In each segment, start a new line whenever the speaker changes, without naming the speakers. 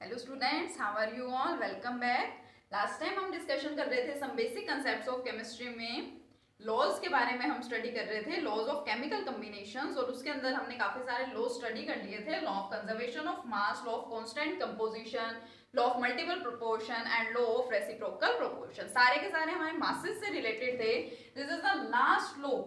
Hello students, how are you all? Welcome back. Last time हम discussion कर रहे थे some basic concepts of chemistry में laws के बारे में हम स्टडी कर रहे थे, लॉज ऑफ केमिकल कॉम्बिनेशंस, और उसके अंदर हमने काफी सारे लॉ स्टडी कर लिए थे। Law of conservation of mass, law of constant composition, law of multiple proportion and law of reciprocal proportion. सारे के सारे हमारे मासेस से रिलेटेड थे। This is the last law,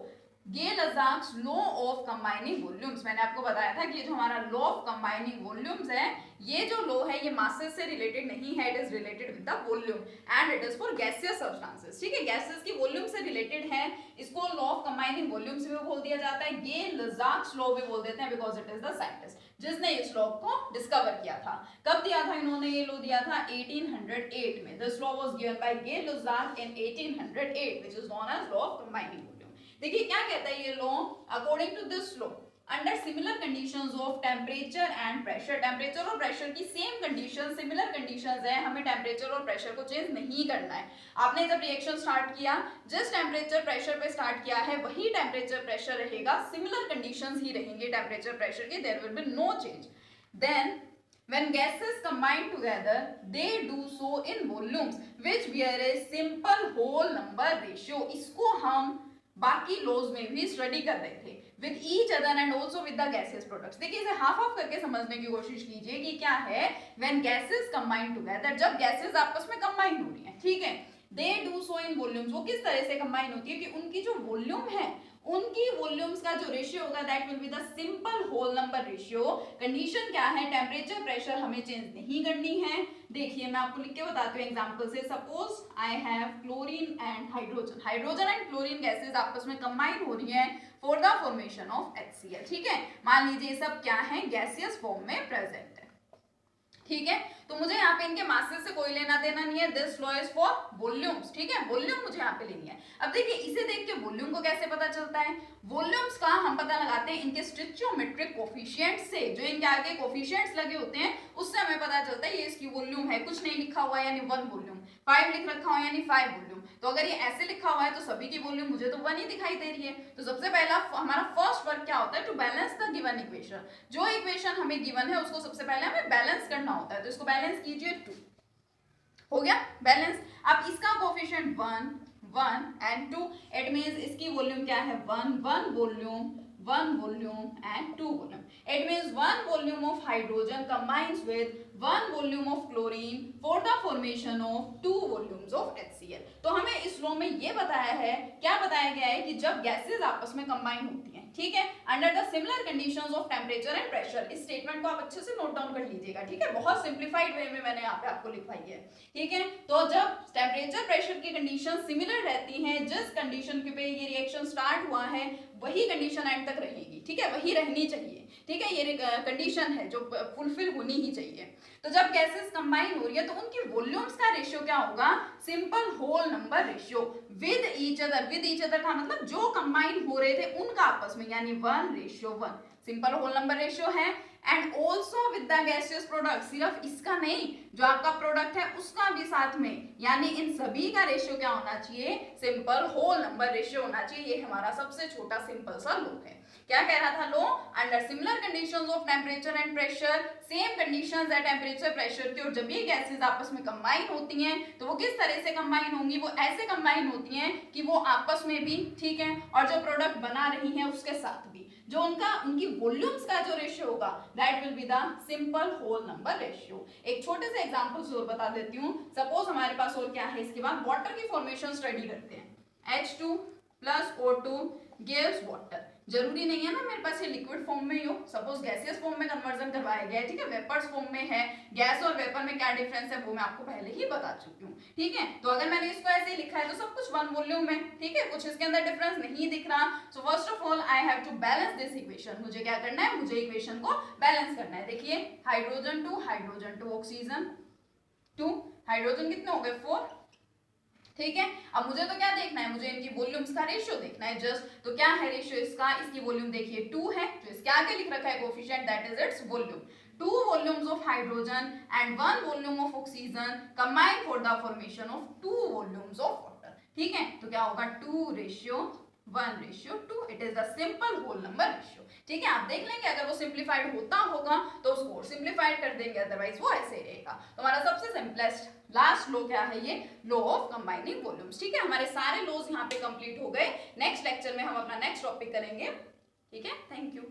Gay Lussac's law of combining volumes. मैंने आपको बताया था कि ये जो हमारा लॉ ऑफ कंबाइनिंग वॉल्यूम्स है, ये जो लॉ है ये मासेस से रिलेटेड नहीं है, it is related with the volume and it is for gaseous substances. ठीक है, गैसेस की वॉल्यूम से रिलेटेड है, इसको लॉ ऑफ कंबाइनिंग वॉल्यूम्स भी बोल दिया जाता है, गे-लज़ाक्स लॉ भी बोल देते हैं, because it is the scientist जिसने इस लॉ को डिस्कवर किया था। कब दिया था इन्होंने? ये लॉ दिया था 1808 में। This law was given by Gay Lussac in 1808 which is known as law of combining. देखिए क्या कहता है ये law, according to this law under similar conditions of temperature and pressure, temperature और प्रेशर की सेम कंडीशन, सिमिलर कंडीशंस है, हमें temperature और प्रेशर को चेंज नहीं करना है। आपने जब रिएक्शन स्टार्ट किया, जिस टेम्परेचर प्रेशर पे स्टार्ट किया है वही टेम्परेचर प्रेशर रहेगा, सिमिलर कंडीशंस ही रहेंगे टेम्परेचर प्रेशर की, there will be no change. Then when gases combine together they do so in volumes which bear a simple whole number ratio। इसको हम बाकी लॉज में भी स्टडी कर रहे थे with each other and also with the gases products. देखिए इसे हाफ ऑफ करके समझने की कोशिश कीजिए कि क्या है व्हेन गैसेस कंबाइन टुगेदर, जब गैसेस आपस में कंबाइन हो रही हैं, ठीक है, they do so in volumes. वो किस तरह से कंबाइन होती है कि उनकी जो वॉल्यूम है, उनकी वॉल्यूम्स का जो रेशियो होगा that will be the simple whole number ratio. Condition क्या है? टेम्परेचर प्रेशर हमें चेंज नहीं करनी है। देखिए मैं आपको लिख के बताती हूँ एग्जांपल से। Suppose I have chlorine and hydrogen, hydrogen and chlorine gases आपस में कंबाइन हो रही है for the formation of HCl। ठीक है, मान लीजिए ये सब क्या है, गैसियस फॉर्म में प्रेजेंट है। ठीक है, तो मुझे यहाँ पे इनके मासेस से कोई लेना देना नहीं है। This law is for volumes. ठीक है, वॉल्यूम मुझे यहाँ पे लेनी है। अब देखिए इसे देख के वॉल्यूम को कैसे पता चलता है? वॉल्यूम्स का हम पता लगाते हैं इनके स्टोइचियोमेट्रिक कोफिशिएंट से, जो इनके आगे कोफिशिएंट्स लगे होते हैं उससे हमें पता चलता है ये इसकी वॉल्यूम है। कुछ नहीं लिखा हुआ है यानी 1 वॉल्यूम, 5 लिख रखा हो यानी 5 वॉल्यूम। तो अगर ये ऐसे लिखा हुआ है तो सभी की वॉल्यूम मुझे तो 1 ही दिखाई दे रही है। तो सबसे पहला हमारा फर्स्ट वर्क क्या होता है? To balance the given equation. जो इक्वेशन हमें गिवन है उसको सबसे पहले हमें बैलेंस करना होता है, तो इसको बैलेंस कीजिए। 2 हो गया बैलेंस। अब इसका कोफिशिएंट 1 1 एंड 2, इट मींस इसकी वॉल्यूम क्या है? 1 1 volume, 1 volume and 2 volume. It means 1 volume of hydrogen combines with 1 volume of chlorine for the formation of 2 volumes of HCl। तो हमें इस लॉ में ये बताया है, क्या बताया गया है कि जब गैसेस आपस में कंबाइन होती हैं, ठीक है, under the similar conditions of temperature and pressure. इस स्टेटमेंट को आप अच्छे से नोट डाउन कर लीजिएगा। ठीक है, बहुत सिंप्लीफाइड वे में मैंने यहाँ पे आपको लिखवाई है। ठीक है, तो जब टेम्परेचर प्रेशर की कंडीशन सिमिलर रहती हैं, जिस कंडीशन पे ये रिएक्शन स्टार्ट हुआ है वही कंडीशन एंड तक रहेगी। ठीक है, वही रहनी चाहिए। ठीक है, ये कंडीशन है जो फुलफिल होनी ही चाहिए। तो जब गैसेस कंबाइन हो रही है तो उनकी वॉल्यूम्स का रेशियो क्या होगा? Simple whole number ratio with each other. With each other का मतलब जो कंबाइन हो रहे थे उनका आपस में, यानी 1:1 सिंपल होल नंबर रेशियो है। And also with the gaseous product, सिर्फ इसका नहीं, जो आपका प्रोडक्ट है उसका भी साथ में, यानी इन सभी का रेशियो क्या होना चाहिए? सिंपल होल नंबर रेशियो होना चाहिए। ये हमारा सबसे छोटा सिंपल सा लॉ है। क्या कह रहा था law? Under similar conditions of temperature and pressure, same conditions है टेम्परेचर प्रेशर की, और जब ये गैसेस आपस में कंबाइन होती हैं तो वो किस तरह से कंबाइन होंगी? वो ऐसे कंबाइन होती हैं कि वो आपस में भी, ठीक है, और जो प्रोडक्ट बना रही हैं उसके साथ भी, जो उनकी वॉल्यूम्स का जो रेशियो होगा that will be the simple whole number ratio. एक छोटे से एग्जांपल्स और बता देती हूँ। सपोज हमारे पास और क्या है, इसके बाद वाटर की फॉर्मेशन स्टडी करते हैं। H2 + O2 gives water. जरूरी नहीं है ना मेरे पास ये लिक्विड फॉर्म में ही हो, सपोज गैसियस फॉर्म में कन्वर्जन करवाया गया है, ठीक है, वेपर्स फॉर्म में है। गैस और वेपर में क्या डिफरेंस है वो मैं आपको पहले ही बता चुकी हूँ। ठीक है, तो अगर मैंने इसको ऐसे ही लिखा है तो सब कुछ 1 वॉल्यूम में, ठीक है, कुछ इसके अंदर डिफरेंस नहीं दिख रहा। So first of all I have to balance this equation. मुझे क्या करना है? मुझे इक्वेशन को बैलेंस करना है। देखिए हाइड्रोजन 2 ऑक्सीजन 2, हाइड्रोजन कितने हो गए? 4। ठीक है, अब मुझे तो क्या देखना है? मुझे इनकी वॉल्यूम्स का रेशियो देखना है जस्ट। तो क्या है रेशियो इसका? इसकी वॉल्यूम देखिए 2 है, जो इसके आगे लिख रखा है coefficient that is its volume. 2 volumes of hydrogen and 1 volume of oxygen combine for the formation of 2 volumes of water। ठीक है, तो क्या होगा? 2:1 1:2, it is the simple whole number ratio. ठीक है, आप देख लेंगे अगर वो सिंप्लीफाइड होता होगा तो उसको सिंप्लीफाइड कर देंगे, अदरवाइज वो ऐसे रहेगा। तो हमारा सबसे सिंपलेस्ट लास्ट लो क्या है, ये लो ऑफ कंबाइनिंग वॉल्यूम्स। ठीक है, हमारे सारे लोज यहाँ पे कंप्लीट हो गए। नेक्स्ट लेक्चर में हम अपना नेक्स्ट टॉपिक करेंगे। ठीक है, थैंक यू।